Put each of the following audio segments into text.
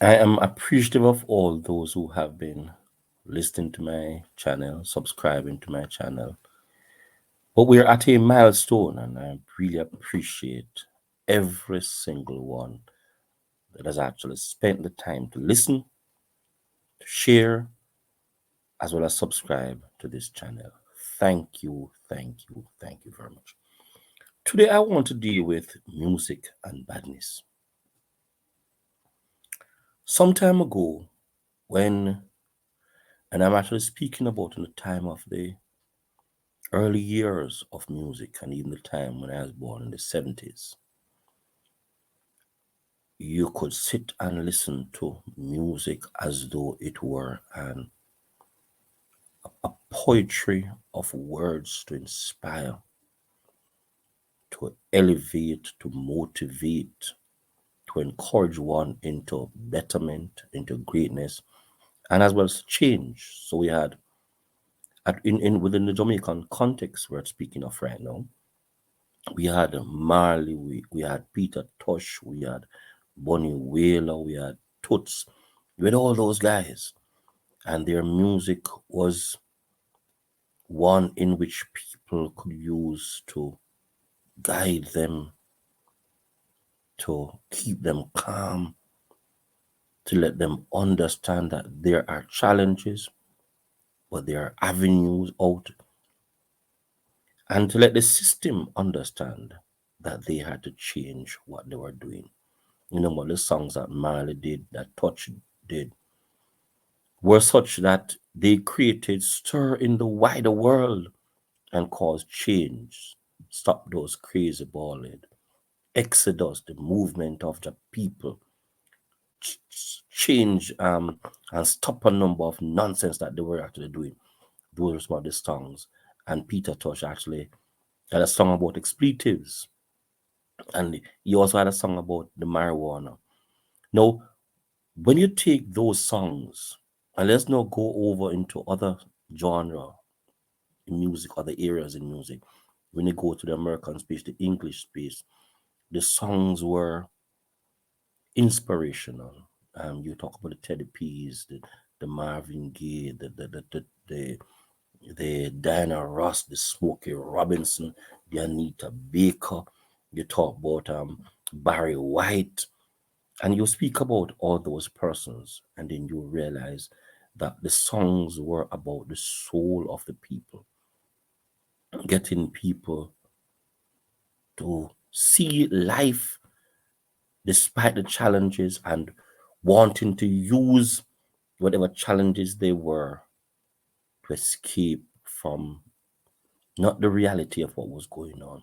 I am appreciative of all those who have been listening to my channel, subscribing to my channel. But we're at a milestone, and I really appreciate every single one that has actually spent the time to listen, to share, as well as subscribe to this channel. Thank you, thank you, thank you very much. Today, I want to deal with music and badness. Some time ago, when, and I'm actually speaking about in the time of the early years of music and even the time when I was born in the 70s, you could sit and listen to music as though it were a poetry of words to inspire, to elevate, to motivate, to encourage one into betterment, into greatness, and as well as change. So we had within the Jamaican context we're speaking of right now, we had Marley, we had Peter Tosh, we had Bonnie Whaler, we had Toots, we had all those guys, and their music was one in which people could use to guide them, to keep them calm, to let them understand that there are challenges, but there are avenues out, and to let the system understand that they had to change what they were doing. You know what the songs that Marley did, that Touch did, were such that they created stir in the wider world and caused change. Stop those crazy ballad, exodus, the movement of the people, change and stop a number of nonsense that they were actually doing. Those were some of the songs. And Peter Tosh actually had a song about expletives. And he also had a song about the marijuana. Now, when you take those songs, and let's now go over into other genre in music, other areas in music. When you go to the American space, the English space, the songs were inspirational. You talk about the Teddy P's, the Marvin Gaye, the Diana Ross, the Smokey Robinson, the Anita Baker. You talk about Barry White, and you speak about all those persons, and then you realize that the songs were about the soul of the people, getting people to see life despite the challenges and wanting to use whatever challenges they were to escape from not the reality of what was going on,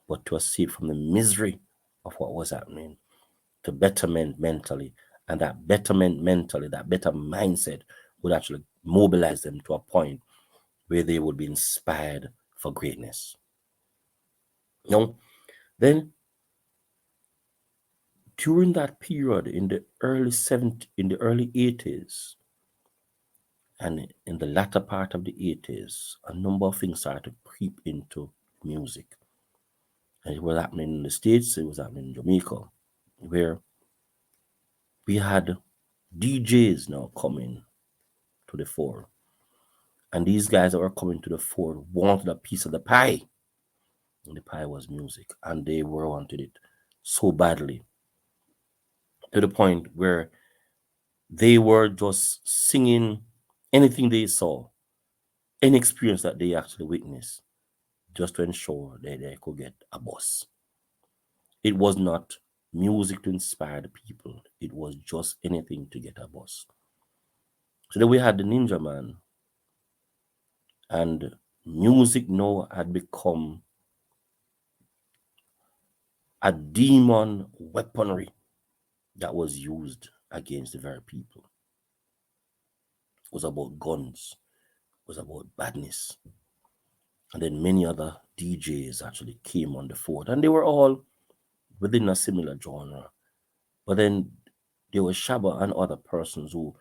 but to escape from the misery of what was happening, to betterment mentally. And that betterment mentally, that better mindset would actually mobilize them to a point where they would be inspired for greatness. Now, then during that period in the early 70s, in the early 80s, and in the latter part of the 80s, a number of things started to creep into music. And it was happening in the States, it was happening in Jamaica, where we had DJs now coming to the fore. And these guys that were coming to the fore wanted a piece of the pie. And the pie was music. And they were wanted it so badly to the point where they were just singing anything they saw, any experience that they actually witnessed, just to ensure that they could get a bus. It was not music to inspire the people, it was just anything to get a bus. So then we had the Ninja Man, and music now had become a demon weaponry that was used against the very people. It was about guns, it was about badness. And then many other DJs actually came on the fort, and they were all within a similar genre. But then there was Shabba and other persons who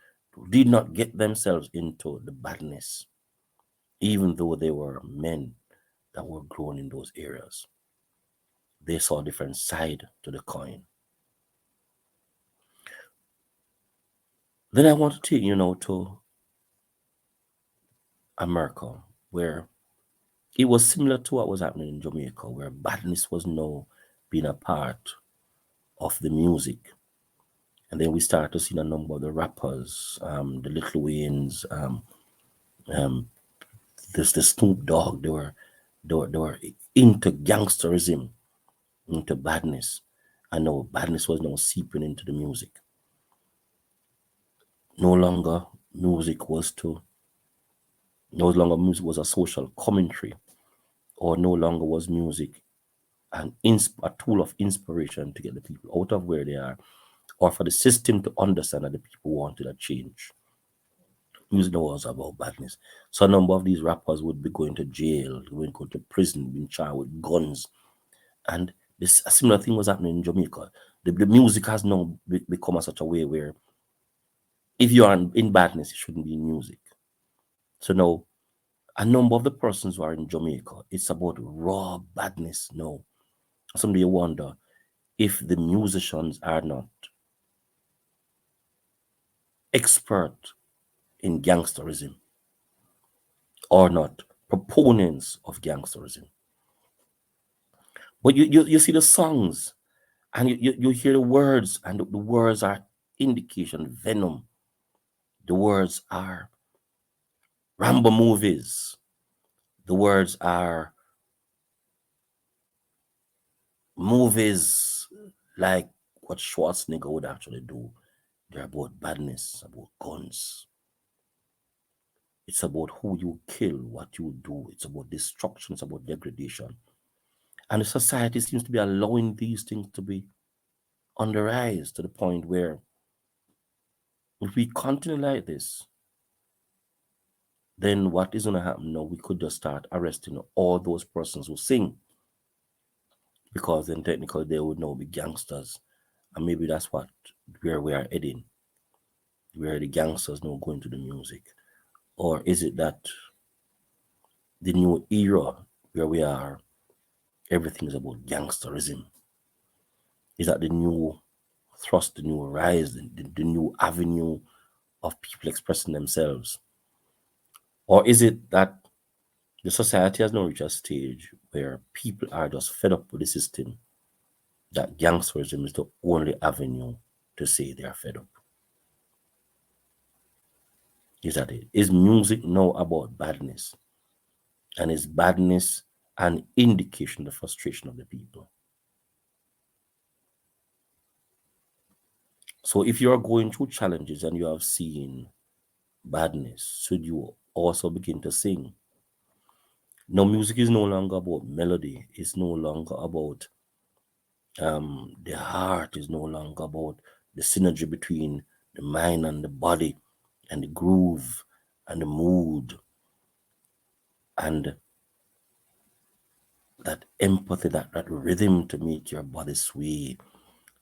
did not get themselves into the badness, even though they were men that were grown in those areas. They saw a different side to the coin. Then I want to take you now to America, where it was similar to what was happening in Jamaica, where badness was now being a part of the music. And then we started to see a number of the rappers, the Little Waynes, um, this the Snoop Dogg. They were into gangsterism, into badness. I know badness was now seeping into the music. No longer music was to, no longer music was a social commentary, or no longer was music a tool of inspiration to get the people out of where they are, or for the system to understand that the people wanted a change. Music was about badness. So a number of these rappers would be going to jail, would go to prison, being charged with guns. And this a similar thing was happening in Jamaica. The music has now become a such a way where if you are in badness, it shouldn't be in music. So now a number of the persons who are in Jamaica, it's about raw badness. No. Somebody wonder if the musicians are not expert in gangsterism or not proponents of gangsterism. But you see the songs and you hear the words, and the words are indication, venom. The words are Rambo movies. The words are movies like what Schwarzenegger would actually do. They're about badness, about guns. It's about who you kill, what you do. It's about destruction, it's about degradation. And the society seems to be allowing these things to be on the rise to the point where if we continue like this, then what is going to happen now? We could just start arresting all those persons who sing, because then technically they would now be gangsters. And maybe that's what where we are heading, where the gangsters now go into the music. Or is it that the new era where we are, everything is about gangsterism? Is that the new thrust, the new rise, the new avenue of people expressing themselves? Or is it that the society has now reached a stage where people are just fed up with the system, that gangsterism is the only avenue to say they are fed up? Is that it? Is music now about badness? And is badness an indication of the frustration of the people? So if you are going through challenges and you have seen badness, should you also begin to sing? No, music is no longer about melody. It's no longer about the heart. Is no longer about the synergy between the mind and the body, and the groove and the mood, and that empathy, that rhythm to make your body sway,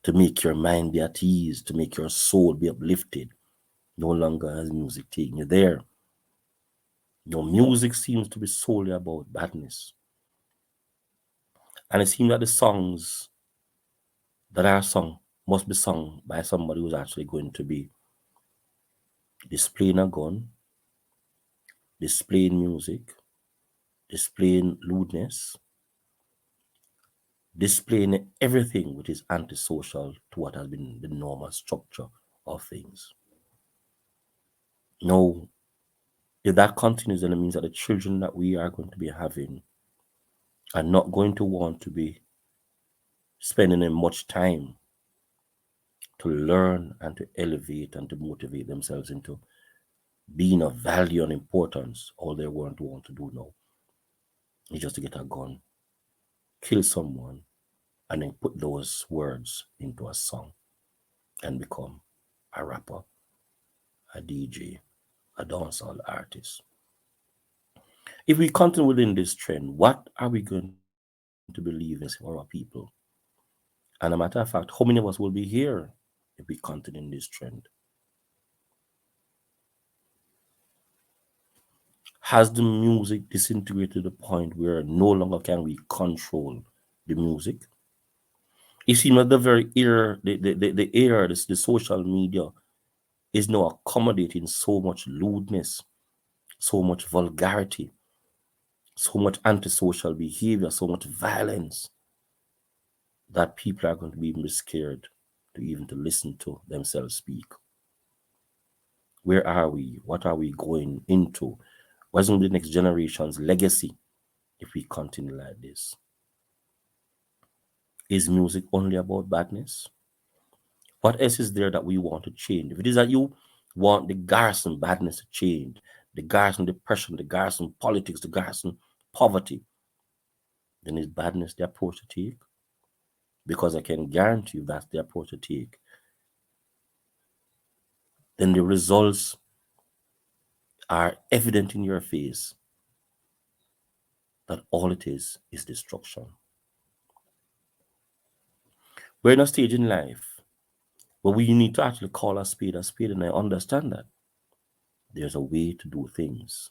to make your mind be at ease, to make your soul be uplifted. No longer has music taking you there. Your music seems to be solely about badness. And it seems that the songs that are sung must be sung by somebody who's actually going to be displaying a gun, displaying music, displaying lewdness, displaying everything which is antisocial to what has been the normal structure of things. Now, if that continues, then it means that the children that we are going to be having are not going to want to be spending in much time to learn and to elevate and to motivate themselves into being of value and importance. All they're going to want to do now is just to get a gun, kill someone, and then put those words into a song and become a rapper, a DJ, a dancehall artist. If we continue within this trend, what are we going to believe in for our people? And a matter of fact, how many of us will be here if we continue in this trend? Has the music disintegrated to the point where no longer can we control the music? It seems that the very era, the social media is now accommodating so much lewdness, so much vulgarity, so much antisocial behavior, so much violence that people are going to be even scared to even to listen to themselves speak. Where are we? What are we going into? What's going to be the next generation's legacy if we continue like this? Is music only about badness? What else is there that we want to change? If it is that you want the garrison badness to change, the garrison depression, the garrison politics, the garrison poverty, then is badness the approach to take? Because I can guarantee you that's the approach to take. Then the results are evident in your face that all it is destruction. We're in a stage in life where we need to actually call a spade, and I understand that there's a way to do things.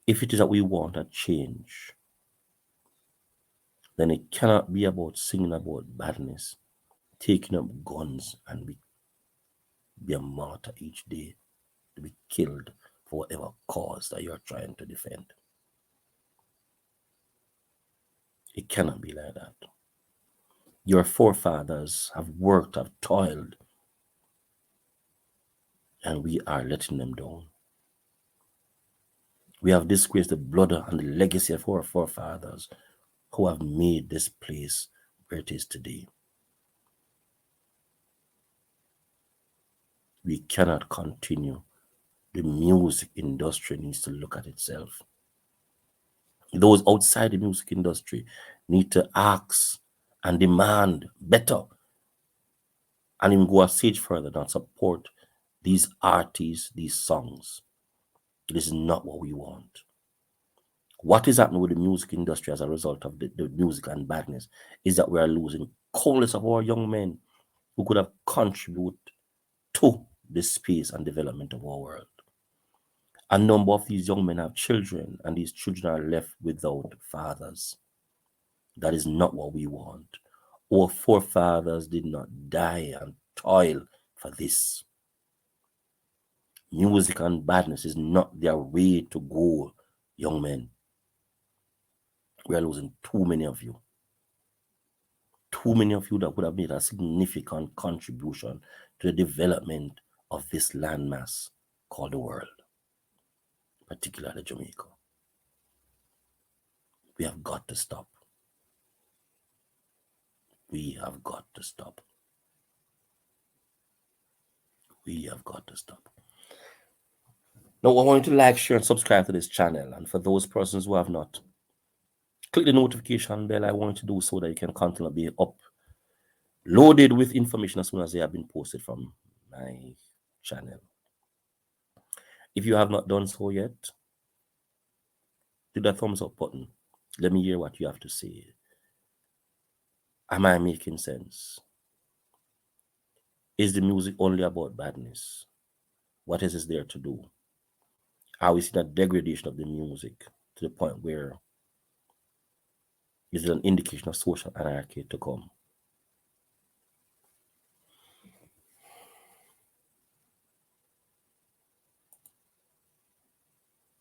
If it is that we want a change, then it cannot be about singing about badness, taking up guns and be a martyr each day to be killed for whatever cause that you're trying to defend. It cannot be like that. Your forefathers have worked, have toiled, and we are letting them down. We have disgraced the blood and the legacy of our forefathers who have made this place where it is today. We cannot continue. The music industry needs to look at itself. Those outside the music industry need to ask and demand better and even go a stage further than support these artists, these songs. This is not what we want. What is happening with the music industry as a result of the music and badness is that we are losing countless of our young men who could have contributed to the space and development of our world. A number of these young men have children, and these children are left without fathers. That is not what we want. Our forefathers did not die and toil for this. Music and badness is not their way to go, young men. We are losing too many of you. Too many of you that would have made a significant contribution to the development of this landmass called the world, particularly Jamaica. We have got to stop. We have got to stop. We have got to stop. Now, I want you to like, share, and subscribe to this channel. And for those persons who have not, click the notification bell. I want you to do so that you can continually be uploaded with information as soon as they have been posted from my channel. If you have not done so yet, hit that thumbs up button. Let me hear what you have to say. Am I making sense? Is the music only about badness? What else is there to do? Are we seeing that degradation of the music to the point where is it an indication of social anarchy to come?